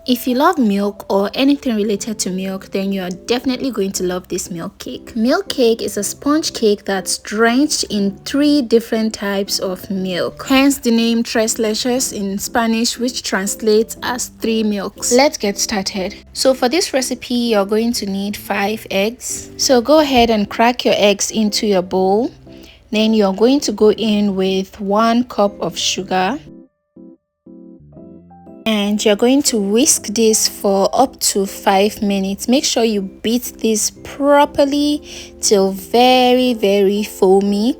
If you love milk or anything related to milk, then you're definitely going to love this milk cake. Milk cake is a sponge cake that's drenched in 3 different types of milk. Hence the name tres leches in Spanish, which translates as 3 milks. Let's get started. So for this recipe, you're going to need 5 eggs. So go ahead and crack your eggs into your bowl. Then you're going to go in with 1 cup of sugar. And you're going to whisk this for up to 5 minutes. Make sure you beat this properly till very foamy.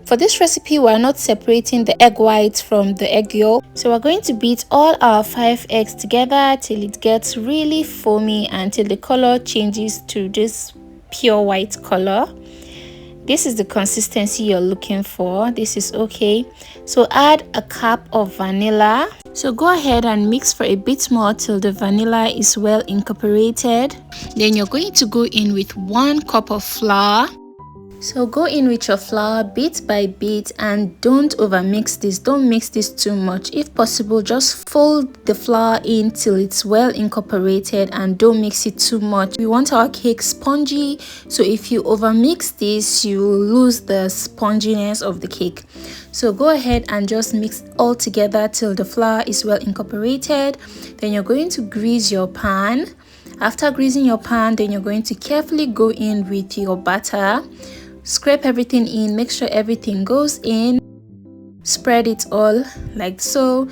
For this recipe, we're not separating the egg whites from the egg yolk. So we're going to beat all our 5 eggs together till it gets really foamy, until the color changes to this pure white color. This is the consistency you're looking for. This is okay. So add a cup of vanilla. So go ahead and mix for a bit more till the vanilla is well incorporated. Then you're going to go in with 1 cup of flour. So go in with your flour bit by bit and don't overmix this. Don't mix this too much. If possible, just fold the flour in till it's well incorporated and don't mix it too much. We want our cake spongy, so if you overmix this, you will lose the sponginess of the cake. So go ahead and just mix all together till the flour is well incorporated. Then you're going to grease your pan. After greasing your pan, then you're going to carefully go in with your butter. Scrape everything in, make sure everything goes in. Spread it all like so,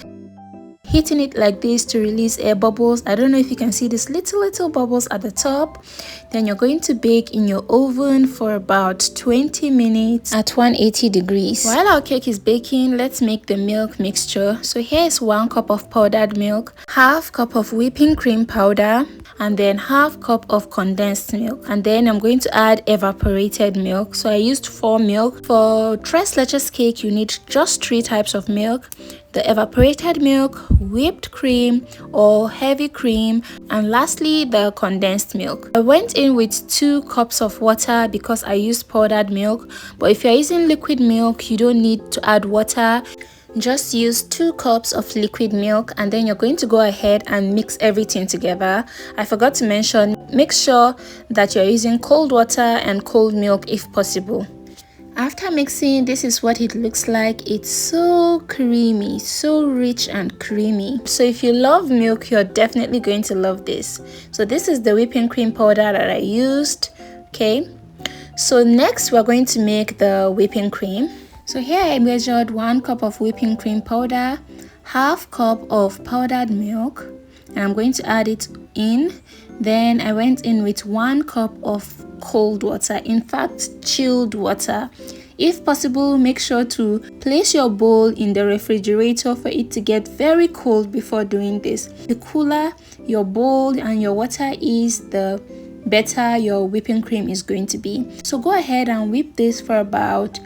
hitting it like this to release air bubbles. I don't know if you can see these little bubbles at the top. Then you're going to bake in your oven for about 20 minutes at 180 degrees. While our cake is baking, let's make the milk mixture. So here's 1 cup of powdered milk, half cup of whipping cream powder, and then half cup of condensed milk. And then I'm going to add evaporated milk. So I used 4 milk. For tres leches cake, you need just 3 types of milk: the evaporated milk, whipped cream or heavy cream, and lastly the condensed milk. I went in with 2 cups of water because I used powdered milk, but if you're using liquid milk, you don't need to add water. Just use 2 cups of liquid milk, and then you're going to go ahead and mix everything together. I forgot to mention, make sure that you're using cold water and cold milk if possible. After mixing, this is what it looks like. It's so creamy, so rich and creamy. So if you love milk, you're definitely going to love this. So this is the whipping cream powder that I used. Okay, so next we're going to make the whipping cream. So here I measured 1 cup of whipping cream powder, half cup of powdered milk, and I'm going to add it in. Then I went in with 1 cup of cold water, in fact chilled water. If possible, make sure to place your bowl in the refrigerator for it to get very cold before doing this. The cooler your bowl and your water is, the better your whipping cream is going to be. So go ahead and whip this for about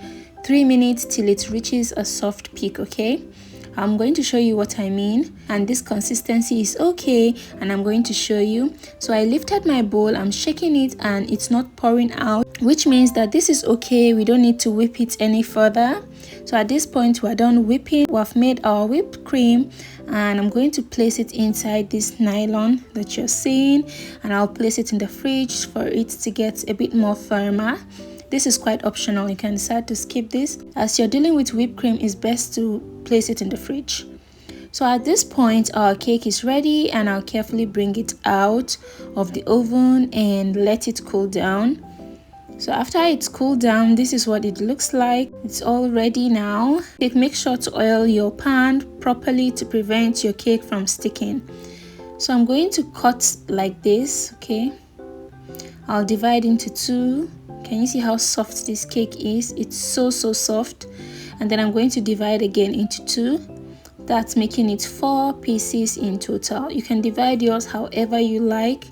3 minutes till it reaches a soft peak. Okay, I'm going to show you what I mean, and this consistency is okay, and I'm going to show you. So I lifted my bowl, I'm shaking it, and it's not pouring out, which means that this is okay. We don't need to whip it any further. So at this point, we're done whipping. We've made our whipped cream, and I'm going to place it inside this nylon that you're seeing, and I'll place it in the fridge for it to get a bit more firmer. This is quite optional. You can decide to skip this. As you're dealing with whipped cream, it's best to place it in the fridge. So at this point, our cake is ready, and I'll carefully bring it out of the oven and let it cool down. So after it's cooled down, this is what it looks like. It's all ready now. Make sure to oil your pan properly to prevent your cake from sticking. So I'm going to cut like this. Okay, I'll divide into 2. Can you see how soft this cake is? It's so soft. And then I'm going to divide again into 2. That's making it 4 pieces in total. You can divide yours however you like,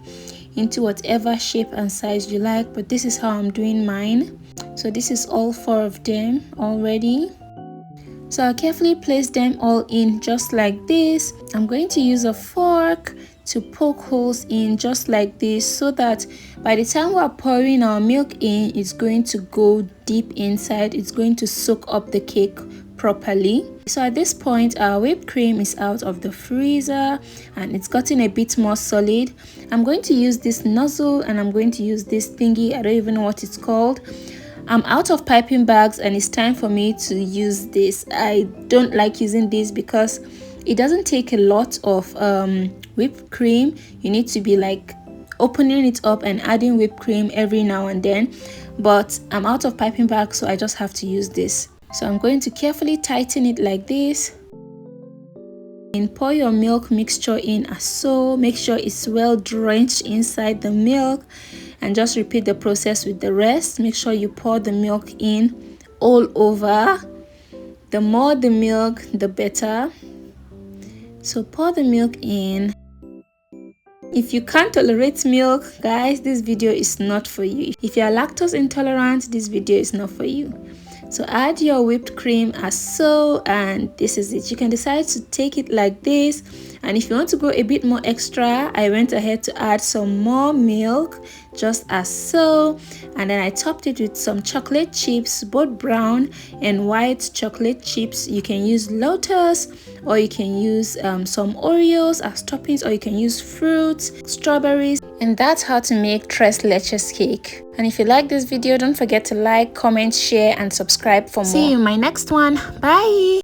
into whatever shape and size you like, but this is how I'm doing mine. So this is all 4 of them already. So I'll carefully place them all in just like this. I'm going to use a fork to poke holes in just like this, so that by the time we're pouring our milk in, it's going to go deep inside. It's going to soak up the cake properly. So at this point, our whipped cream is out of the freezer and it's gotten a bit more solid. I'm going to use this nozzle and I'm going to use this thingy. I don't even know what it's called. I'm out of piping bags and it's time for me to use this. I don't like using this because it doesn't take a lot of whipped cream. You need to be like opening it up and adding whipped cream every now and then, but I'm out of piping bag, so I just have to use this. So I'm going to carefully tighten it like this and pour your milk mixture in as so. Make sure it's well drenched inside the milk and just repeat the process with the rest. Make sure you pour the milk in all over. The more the milk, the better. So pour the milk in. If you can't tolerate milk, guys, this video is not for you. If you are lactose intolerant, this video is not for you. So add your whipped cream as so, and this is it. You can decide to take it like this, and if you want to go a bit more extra, I went ahead to add some more milk just as so, and then I topped it with some chocolate chips, both brown and white chocolate chips. You can use Lotus, or you can use some Oreos as toppings, or you can use fruits, strawberries. And that's how to make tres leches cake. And if you like this video, don't forget to like, comment, share and subscribe for more. See you in my next one. Bye.